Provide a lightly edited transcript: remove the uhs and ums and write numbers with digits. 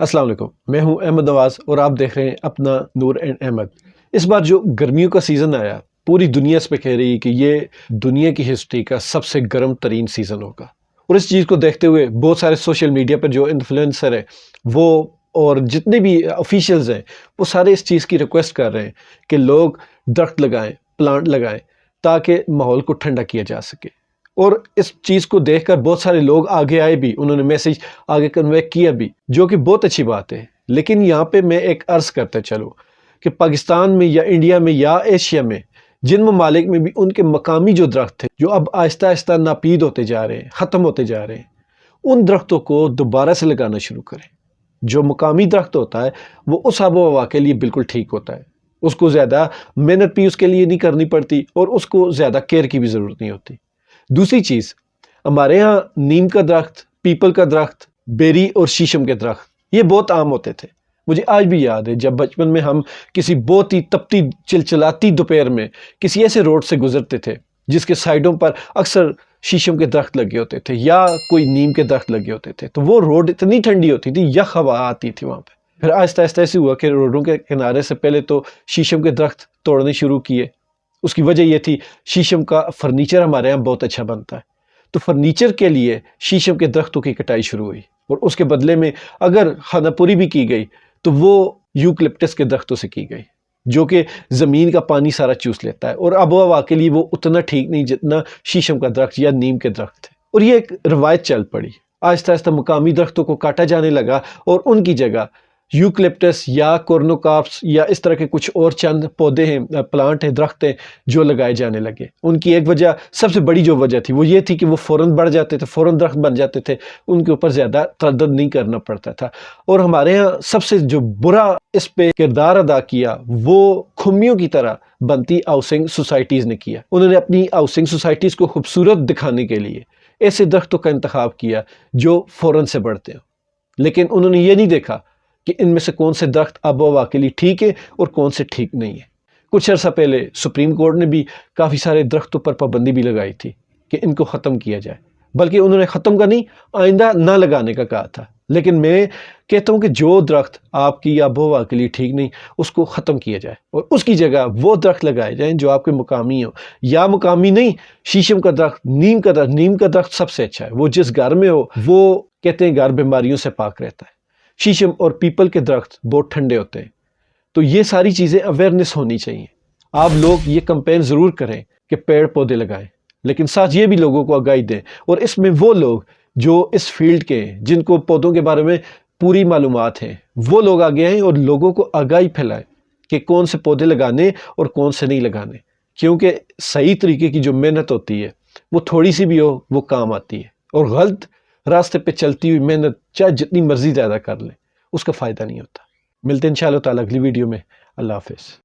السلام علیکم، میں ہوں احمد نواز اور آپ دیکھ رہے ہیں اپنا نور اینڈ احمد۔ اس بار جو گرمیوں کا سیزن آیا، پوری دنیا اس پہ کہہ رہی کہ یہ دنیا کی ہسٹری کا سب سے گرم ترین سیزن ہوگا، اور اس چیز کو دیکھتے ہوئے بہت سارے سوشل میڈیا پر جو انفلوئنسر ہیں وہ اور جتنے بھی آفیشیلز ہیں وہ سارے اس چیز کی ریکویسٹ کر رہے ہیں کہ لوگ درخت لگائیں، پلانٹ لگائیں تاکہ ماحول کو ٹھنڈا کیا جا سکے۔ اور اس چیز کو دیکھ کر بہت سارے لوگ آگے آئے بھی، انہوں نے میسیج آگے کنوے کیا بھی، جو کہ بہت اچھی بات ہے۔ لیکن یہاں پہ میں ایک عرض کرتے چلوں کہ پاکستان میں یا انڈیا میں یا ایشیا میں جن ممالک میں بھی ان کے مقامی جو درخت ہیں جو اب آہستہ آہستہ ناپید ہوتے جا رہے ہیں، ختم ہوتے جا رہے ہیں، ان درختوں کو دوبارہ سے لگانا شروع کریں۔ جو مقامی درخت ہوتا ہے وہ اس آب و ہوا کے لیے بالکل ٹھیک ہوتا ہے، اس کو زیادہ محنت بھی اس کے لیے نہیں کرنی پڑتی اور اس کو زیادہ کیئر کی بھی ضرورت نہیں ہوتی۔ دوسری چیز، ہمارے ہاں نیم کا درخت، پیپل کا درخت، بیری اور شیشم کے درخت یہ بہت عام ہوتے تھے۔ مجھے آج بھی یاد ہے جب بچپن میں ہم کسی بہت ہی تپتی چلچلاتی دوپہر میں کسی ایسے روڈ سے گزرتے تھے جس کے سائیڈوں پر اکثر شیشم کے درخت لگے ہوتے تھے یا کوئی نیم کے درخت لگے ہوتے تھے، تو وہ روڈ اتنی ٹھنڈی ہوتی تھی، یخ ہوا آتی تھی وہاں پہ۔ پھر آہستہ آہستہ ایسے ہوا کہ روڈوں کے کنارے سے پہلے تو شیشم کے درخت توڑنے شروع کیے۔ اس کی وجہ یہ تھی شیشم کا فرنیچر ہمارے یہاں بہت اچھا بنتا ہے، تو فرنیچر کے لیے شیشم کے درختوں کی کٹائی شروع ہوئی، اور اس کے بدلے میں اگر خانہ پوری بھی کی گئی تو وہ یوکلپٹس کے درختوں سے کی گئی، جو کہ زمین کا پانی سارا چوس لیتا ہے، اور آب و ہوا کے لیے وہ اتنا ٹھیک نہیں جتنا شیشم کا درخت یا نیم کے درخت ہے۔ اور یہ ایک روایت چل پڑی، آہستہ آہستہ مقامی درختوں کو کاٹا جانے لگا اور ان کی جگہ یوکلپٹس یا کورنوکاپس یا اس طرح کے کچھ اور چند پودے ہیں، پلانٹ ہیں، درخت ہیں جو لگائے جانے لگے۔ ان کی ایک وجہ، سب سے بڑی جو وجہ تھی وہ یہ تھی کہ وہ فوراً بڑھ جاتے تھے، فوراً درخت بن جاتے تھے، ان کے اوپر زیادہ تردد نہیں کرنا پڑتا تھا۔ اور ہمارے ہاں سب سے جو برا اس پہ کردار ادا کیا وہ کھمیوں کی طرح بنتی ہاؤسنگ سوسائٹیز نے کیا۔ انہوں نے اپنی ہاؤسنگ سوسائٹیز کو خوبصورت دکھانے کے لیے ایسے درختوں کا انتخاب کیا جو فوراً سے بڑھتے ہیں، لیکن انہوں نے یہ نہیں دیکھا کہ ان میں سے کون سے درخت آب و ہوا کے لیے ٹھیک ہے اور کون سے ٹھیک نہیں ہے۔ کچھ عرصہ پہلے سپریم کورٹ نے بھی کافی سارے درختوں پر پابندی بھی لگائی تھی کہ ان کو ختم کیا جائے، بلکہ انہوں نے ختم کا نہیں، آئندہ نہ لگانے کا کہا تھا۔ لیکن میں کہتا ہوں کہ جو درخت آپ کی آب و ہوا کے لیے ٹھیک نہیں اس کو ختم کیا جائے اور اس کی جگہ وہ درخت لگائے جائیں جو آپ کے مقامی ہوں، یا مقامی نہیں، شیشم کا درخت، نیم کا درخت۔ نیم کا درخت سب سے اچھا ہے، وہ جس گھر میں ہو وہ کہتے ہیں گھر بیماریوں سے پاک رہتا ہے۔ شیشم اور پیپل کے درخت بہت ٹھنڈے ہوتے ہیں۔ تو یہ ساری چیزیں اویئرنیس ہونی چاہیے۔ آپ لوگ یہ کمپین ضرور کریں کہ پیڑ پودے لگائیں، لیکن ساتھ یہ بھی لوگوں کو آگاہی دیں، اور اس میں وہ لوگ جو اس فیلڈ کے ہیں، جن کو پودوں کے بارے میں پوری معلومات ہیں، وہ لوگ آگے آئیں اور لوگوں کو آگاہی پھیلائیں کہ کون سے پودے لگانے اور کون سے نہیں لگانے، کیونکہ صحیح طریقے کی جو محنت ہوتی ہے وہ تھوڑی سی بھی ہو وہ کام آتی ہے، اور غلط راستے پہ چلتی ہوئی محنت چاہے جتنی مرضی زیادہ کر لیں اس کا فائدہ نہیں ہوتا۔ ملتے ہیں انشاءاللہ تعالیٰ اگلی ویڈیو میں۔ اللہ حافظ۔